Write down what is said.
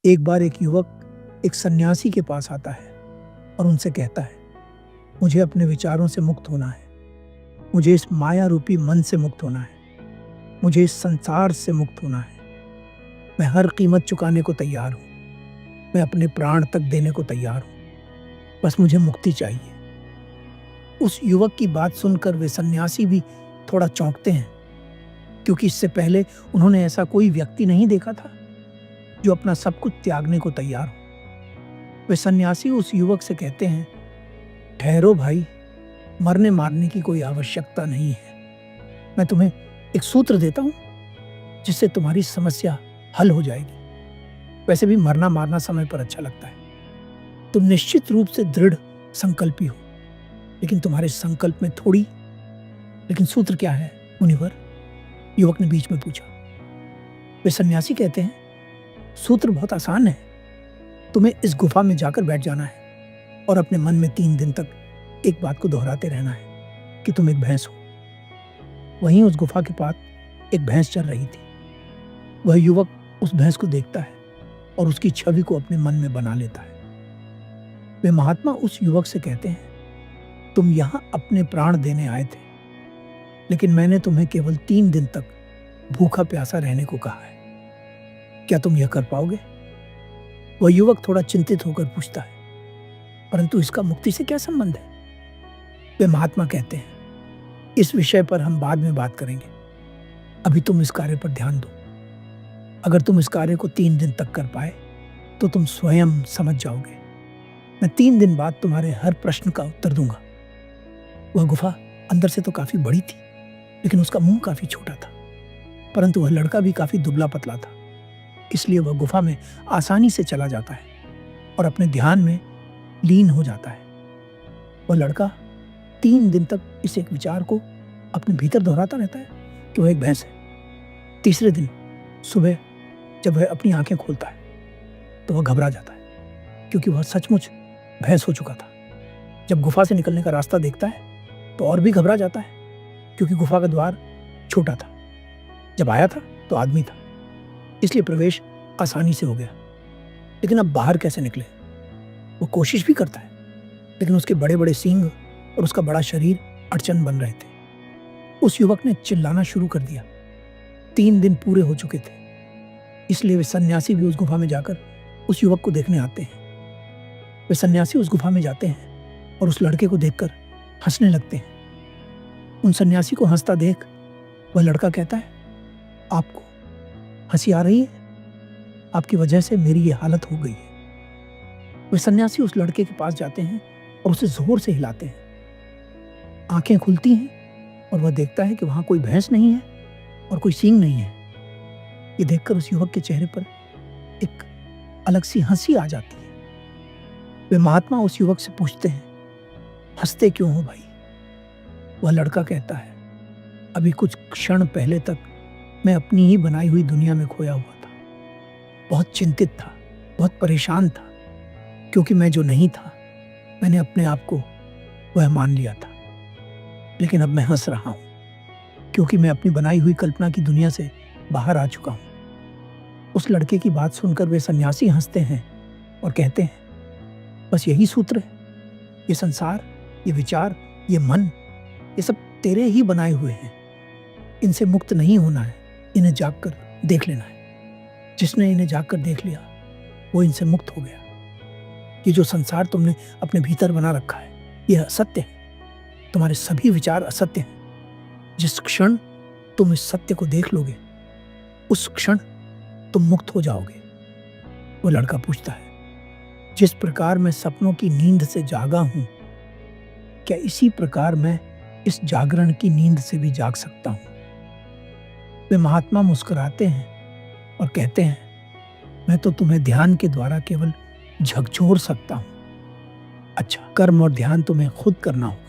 एक बार एक युवक एक सन्यासी के पास आता है और उनसे कहता है, मुझे अपने विचारों से मुक्त होना है, मुझे इस माया रूपी मन से मुक्त होना है, मुझे इस संसार से मुक्त होना है। मैं हर कीमत चुकाने को तैयार हूँ, मैं अपने प्राण तक देने को तैयार हूँ, बस मुझे मुक्ति चाहिए। उस युवक की बात सुनकर वे सन्यासी भी थोड़ा चौंकते हैं, क्योंकि इससे पहले उन्होंने ऐसा कोई व्यक्ति नहीं देखा था जो अपना सब कुछ त्यागने को तैयार हो। वे सन्यासी उस युवक से कहते हैं, ठहरो भाई, मरने मारने की कोई आवश्यकता नहीं है। मैं तुम्हें एक सूत्र देता हूं जिससे तुम्हारी समस्या हल हो जाएगी। वैसे भी मरना मारना समय पर अच्छा लगता है। तुम निश्चित रूप से दृढ़ संकल्पी हो, लेकिन तुम्हारे संकल्प में थोड़ी। लेकिन सूत्र क्या है मुनिवर? युवक ने बीच में पूछा। वे सन्यासी कहते हैं, सूत्र बहुत आसान है। तुम्हें इस गुफा में जाकर बैठ जाना है और अपने मन में 3 दिन तक एक बात को दोहराते रहना है कि तुम एक भैंस हो। वहीं उस गुफा के पास एक भैंस चल रही थी। वह युवक उस भैंस को देखता है और उसकी छवि को अपने मन में बना लेता है। वे महात्मा उस युवक से कहते हैं, तुम यहां अपने प्राण देने आए थे, लेकिन मैंने तुम्हें केवल 3 दिन तक भूखा प्यासा रहने को कहा है। क्या तुम यह कर पाओगे? वह युवक थोड़ा चिंतित होकर पूछता है, परंतु इसका मुक्ति से क्या संबंध है? वे महात्मा कहते हैं, इस विषय पर हम बाद में बात करेंगे। अभी तुम इस कार्य पर ध्यान दो। अगर तुम इस कार्य को 3 दिन तक कर पाए तो तुम स्वयं समझ जाओगे। मैं 3 दिन बाद तुम्हारे हर प्रश्न का उत्तर दूंगा। वह गुफा अंदर से तो काफी बड़ी थी, लेकिन उसका मुंह काफी छोटा था। परंतु वह लड़का भी काफी दुबला पतला था, इसलिए वह गुफा में आसानी से चला जाता है और अपने ध्यान में लीन हो जाता है। वह लड़का 3 दिन तक इस एक विचार को अपने भीतर दोहराता रहता है कि वह एक भैंस है। तीसरे दिन सुबह जब वह अपनी आंखें खोलता है तो वह घबरा जाता है, क्योंकि वह सचमुच भैंस हो चुका था। जब गुफा से निकलने का रास्ता देखता है तो और भी घबरा जाता है, क्योंकि गुफा का द्वार छोटा था। जब आया था तो आदमी था, इसलिए प्रवेश आसानी से हो गया। लेकिन अब बाहर कैसे निकले? वो कोशिश भी करता है, लेकिन उसके बड़े बड़े सींग और उसका बड़ा शरीर अड़चन बन रहे थे। उस युवक ने चिल्लाना शुरू कर दिया। 3 दिन पूरे हो चुके थे, इसलिए वे सन्यासी भी उस गुफा में जाकर उस युवक को देखने आते हैं। वे सन्यासी उस गुफा में जाते हैं और उस लड़के को देखकर हंसने लगते हैं। उन सन्यासी को हंसता देख वह लड़का कहता है, आपको हंसी आ रही है? आपकी वजह से मेरी ये हालत हो गई है। वे सन्यासी उस लड़के के पास जाते हैं और उसे जोर से हिलाते हैं। आंखें खुलती हैं और वह देखता है कि वहां कोई भैंस नहीं है और कोई सींग नहीं है। ये देखकर उस युवक के चेहरे पर एक अलग सी हंसी आ जाती है। वे महात्मा उस युवक से पूछते हैं, हंसते क्यों हो भाई? वह लड़का कहता है, अभी कुछ क्षण पहले तक मैं अपनी ही बनाई हुई दुनिया में खोया हुआ था। बहुत चिंतित था, बहुत परेशान था, क्योंकि मैं जो नहीं था मैंने अपने आप को वह मान लिया था। लेकिन अब मैं हंस रहा हूं, क्योंकि मैं अपनी बनाई हुई कल्पना की दुनिया से बाहर आ चुका हूं। उस लड़के की बात सुनकर वे सन्यासी हंसते हैं और कहते हैं, बस यही सूत्र है। ये संसार, ये विचार, ये मन, ये सब तेरे ही बनाए हुए हैं। इनसे मुक्त नहीं होना है, इन्हें जागकर देख लेना है। जिसने इन्हें जागकर देख लिया वो इनसे मुक्त हो गया। ये जो संसार तुमने अपने भीतर बना रखा है, यह असत्य है। तुम्हारे सभी विचार असत्य हैं। जिस क्षण तुम इस सत्य को देख लोगे, उस क्षण तुम मुक्त हो जाओगे। वो लड़का पूछता है, जिस प्रकार मैं सपनों की नींद से जागा हूं, क्या इसी प्रकार मैं इस जागरण की नींद से भी जाग सकता हूं? वे महात्मा मुस्कुराते हैं और कहते हैं, मैं तो तुम्हें ध्यान के द्वारा केवल झकझोर सकता हूं। अच्छा, कर्म और ध्यान तुम्हें खुद करना होगा।